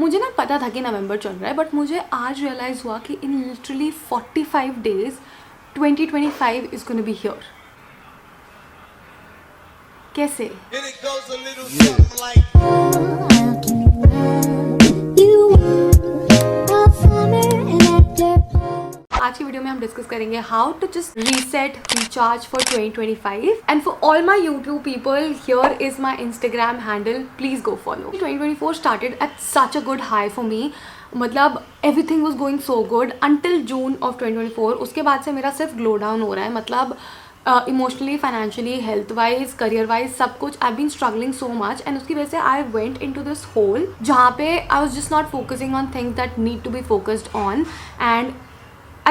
मुझे ना पता था कि नवंबर चल रहा है, बट मुझे आज रियलाइज़ हुआ कि in literally 45 days 2025 is gonna be here. कैसे? आज की वीडियो में हम डिस्कस करेंगे how to just reset recharge for 2025 and for all my YouTube people here is my Instagram handle, please go follow. 2024 started at such a good high for me. मतलब everything was going so good until June of 2024. उसके बाद से मेरा सिर्फ glow down हो रहा है. मतलब emotionally, financially, health wise, career wise, सब कुछ I been struggling so much. And उसकी वजह से I went into this hole जहाँ पे I was just not focusing on things that need to be focused on. And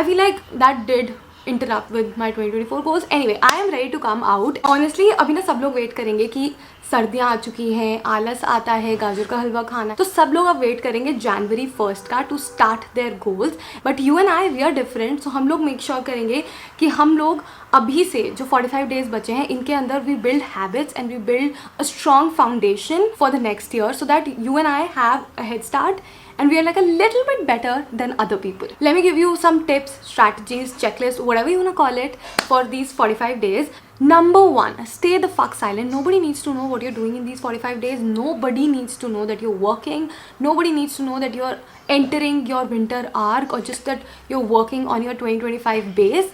I feel like that did interrupt with my 2024 goals. Anyway, I am ready to come out. Honestly, अभी ना सब लोग wait करेंगे कि सर्दियाँ आ चुकी हैं, आलस आता है, गाजर का हलवा खाना, तो सब लोग अब वेट करेंगे January 1st का to start their goals. But you and I, we are different. So हम लोग मेक श्योर करेंगे कि हम लोग अभी से जो 45 days बचे हैं इनके अंदर we build habits and we build a strong foundation for the next year, so that you and I have a head start and we are like a little bit better than other people. Let me give you some tips, strategies, checklists, whatever you want to call it, for these 45 days. Number 1, stay the fuck silent. Nobody needs to know what you're doing in these 45 days. Nobody needs to know that you're working. Nobody needs to know that you're entering your winter arc or just that you're working on your 2025 base.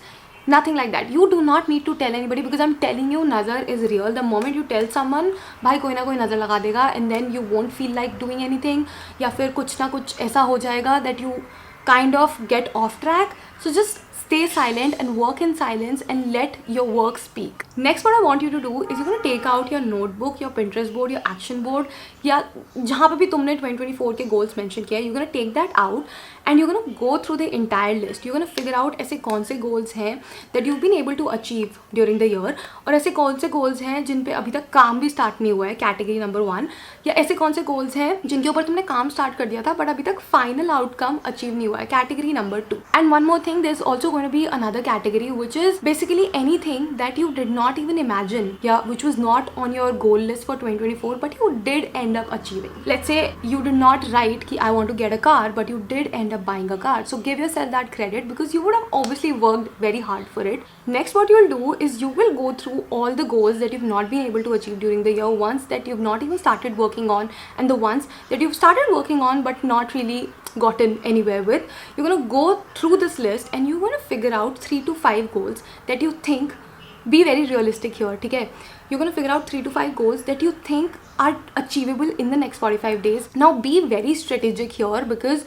Nothing like that. You do not need to tell anybody because I'm telling you, nazar is real. The moment you tell someone, भाई कोई ना कोई नज़र लगा देगा, and then you won't feel like doing anything, या फिर कुछ ना कुछ ऐसा हो जाएगा that you kind of get off track. So just stay silent and work in silence and let your work speak. Next, what I want you to do is you're going to take out your notebook, your Pinterest board, your action board, या जहाँ पे भी तुमने 2024 के goals mention किया, you're going to take that out and you're going to go through the entire list. You're going to figure out ऐसे कौन से goals हैं that you've been able to achieve during the year, और ऐसे कौन से goals हैं जिन पे अभी तक काम भी start नहीं हुआ है, category number 1, या ऐसे कौन से goals हैं जिनके ऊपर तुमने काम start कर दिया था but अभी तक final outcome achieve नहीं हुआ है, category number 2. And one more thing, there's also going to be another category which is basically anything that you did not even imagine, yeah, which was not on your goal list for 2024 but you did end up achieving. Let's say you did not write ki I want to get a car but you did end up buying a car, so give yourself that credit because you would have obviously worked very hard for it. Next, what you'll do is you will go through all the goals that you've not been able to achieve during the year, ones that you've not even started working on, and the ones that you've started working on but not really gotten anywhere with. You're going to go through this list and you're going to figure out 3 to 5 goals that you think, be very realistic here, okay? You're going to figure out 3 to 5 goals that you think are achievable in the next 45 days. Now be very strategic here because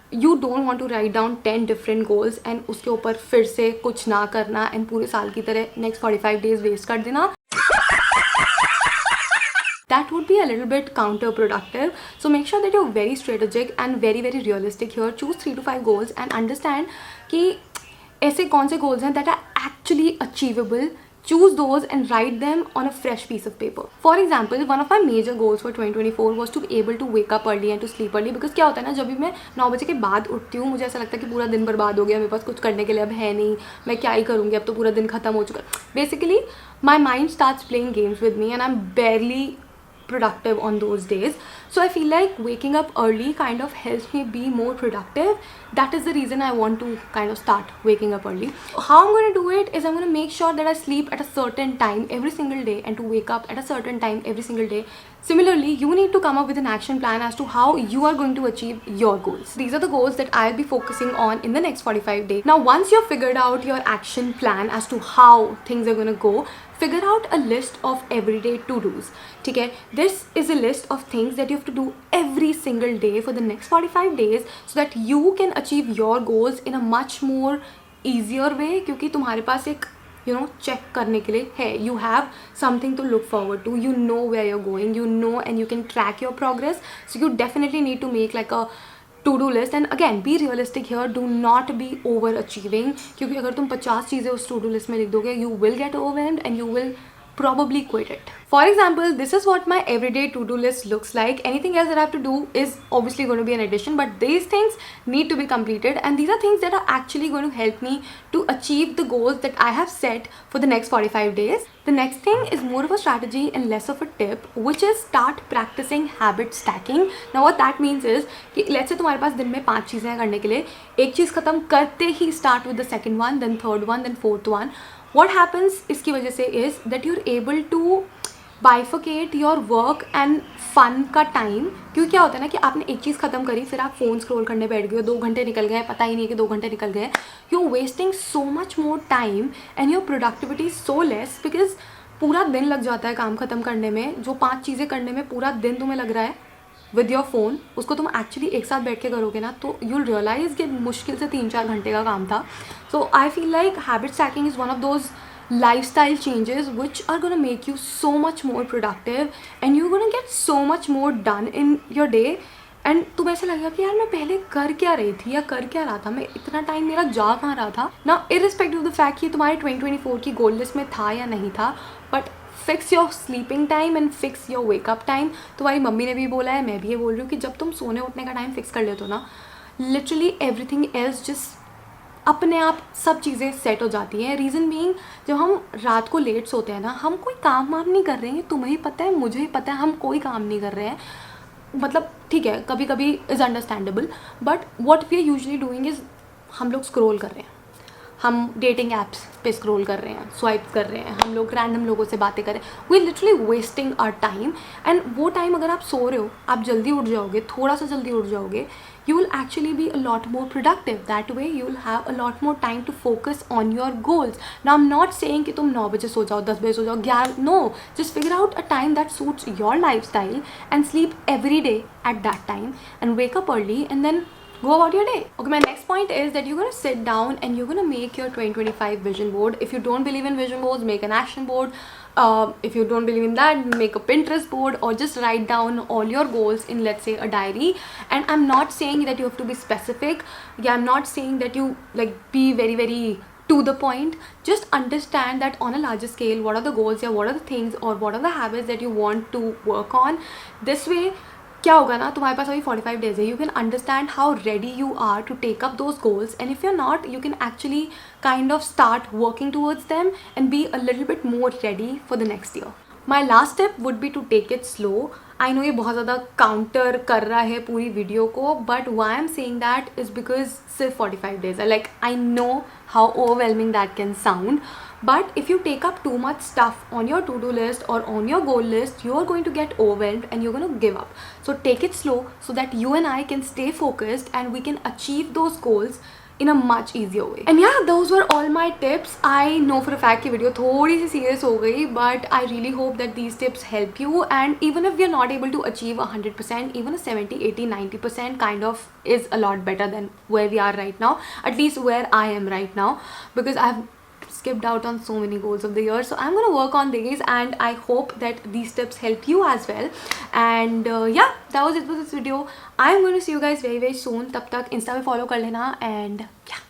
you don't want to write down 10 different goals and उसके ऊपर फिर से कुछ ना करना and पूरे साल की तरह next 45 days waste कर देना. That would be a little bit counterproductive. So make sure that you're very strategic and very realistic here. Choose 3 to 5 goals and understand कि ऐसे कौन से goals हैं that are actually achievable. Choose those and write them on a fresh piece of paper. For example, one of my major goals for 2024 was to be able to wake up early and to sleep early. Because क्या होता है ना, जब भी मैं 9 बजे के बाद उठती हूँ मुझे ऐसा लगता है कि पूरा दिन बर्बाद हो गया, मेरे पास कुछ करने के लिए अब है नहीं, मैं क्या ही करूँगी, अब तो पूरा दिन खत्म हो चुका. Basically, my mind starts playing games with me and I'm barely productive on those days. So I feel like waking up early kind of helps me be more productive. That is the reason I want to kind of start waking up early. How I'm going to do it is I'm going to make sure that I sleep at a certain time every single day and to wake up at a certain time every single day. Similarly, you need to come up with an action plan as to how you are going to achieve your goals. These are the goals that I'll be focusing on in the next 45 days. Now, once you've figured out your action plan as to how things are going to go, figure out a list of everyday to-dos. Okay? This is a list of things that you have to do every single day for the next 45 days so that you can achieve your goals in a much more easier way क्योंकि तुम्हारे पास एक check करने के लिए है. You have something to look forward to. You know where you're going. You know and you can track your progress. So you definitely need to make like a to-do list. And again, be realistic here. Do not be overachieving. क्योंकि अगर तुम 50 चीज़ें उस to-do list में लिख दोगे, you will get overwhelmed and you will probably quit it. For example, this is what my everyday to-do list looks like. Anything else that I have to do is obviously going to be an addition, but these things need to be completed, and these are things that are actually going to help me to achieve the goals that I have set for the next 45 days. The next thing is more of a strategy and less of a tip, which is start practicing habit stacking. Now what that means is कि let's say तुम्हारे पास दिन में 5 चीज़ें हैं करने के लिए, एक चीज़ ख़त्म करते ही start with the second one, then third one, then fourth one. What happens इसकी वजह से is that you're able to bifurcate your work and fun का टाइम. क्योंकि क्या होता है ना कि आपने एक चीज़ ख़त्म करी, फिर आप फ़ोन स्क्रॉल करने बैठ गए, 2 घंटे निकल गए, पता ही नहीं कि 2 घंटे निकल गए. You are wasting so much more time and your productivity so less, because पूरा दिन लग जाता है काम ख़त्म करने में. जो 5 चीज़ें करने में पूरा दिन तुम्हें लग रहा है विद योर फोन, उसको तुम एक्चुअली एक साथ बैठ के करोगे ना, तो यूल रियलाइज़ कि मुश्किल से 3-4 घंटे का काम था. So I feel like habit stacking is one of those lifestyle changes which are going to make you so much more productive and you're going to get so much more done in your day. And तुम्हें ऐसा लगेगा कि यार मैं पहले कर क्या रही थी या कर क्या रहा था, मैं इतना टाइम मेरा जा कहाँ रहा था ना, इरिस्पेक्टिव ऑफ द फैक्ट कि तुम्हारे 2024 की गोल लिस्ट में था या नहीं था. But fix your sleeping time and fix your wake up time. तुम्हारी मम्मी ने भी बोला है, मैं भी ये बोल रही हूँ कि जब तुम सोने उठने का टाइम फिक्स कर लेते हो ना, लिटरली एवरीथिंग एल्स जस्ट अपने आप सब चीज़ें सेट हो जाती हैं. रीज़न बीइंग, जब हम रात को लेट सोते हैं ना, हम कोई काम वाम नहीं कर रहे हैं. तुम्हें ही पता है, मुझे ही पता है, हम कोई काम नहीं कर रहे हैं. मतलब ठीक है, कभी कभी is understandable, but what we are usually doing is हम लोग स्क्रोल कर रहे हैं, हम डेटिंग ऐप्स पे स्क्रॉल कर रहे हैं, स्वाइप कर रहे हैं, हम लोग रैंडम लोगों से बातें कर रहे हैं. We literally wasting our time. And वो टाइम अगर आप सो रहे हो, आप जल्दी उठ जाओगे, थोड़ा सा जल्दी उठ जाओगे, you will actually be a lot more productive. That way you will have a lot more time to focus on your goals. Now I'm not saying कि तुम 9 बजे सो जाओ, 10 बजे सो जाओ, 11, no, just figure out a time that suits your lifestyle and sleep every day at that time and wake up early and then go about your day. Okay, my next point is that you're going to sit down and you're going to make your 2025 vision board. If you don't believe in vision boards, make an action board. If you don't believe in that, make a Pinterest board or just write down all your goals in, let's say, a diary. And I'm not saying that you have to be specific. Yeah, I'm not saying that you like be very, very to the point. Just understand that on a larger scale, what are the goals, yeah, what are the things or what are the habits that you want to work on. This way क्या होगा ना, तुम्हारे पास अभी 45 days है, you can understand how ready you are to take up those goals. And if you are not, you can actually kind of start working towards them and be a little bit more ready for the next year. My last step would be to take it slow. I know ये बहुत ज़्यादा counter कर रहा है पूरी video को, but why I am saying that is because सिर्फ 45 days है. Like I know how overwhelming that can sound, but if you take up too much stuff on your to-do list or on your goal list, you are going to get overwhelmed and you're going to give up. So take it slow so that you and I can stay focused and we can achieve those goals in a much easier way. And yeah, those were all my tips. I know for a fact कि video थोड़ी सी serious हो गई, but I really hope that these tips help you. And even if we are not able to achieve 100%, even a 70, 80, 90% kind of is a lot better than where we are right now. At least where I am right now, because I've skipped out on so many goals of the year. So I'm going to work on these and I hope that these tips help you as well. And yeah, that was it for this video. I'm going to see you guys very, very soon. तब तक Insta पे follow कर लेना and yeah.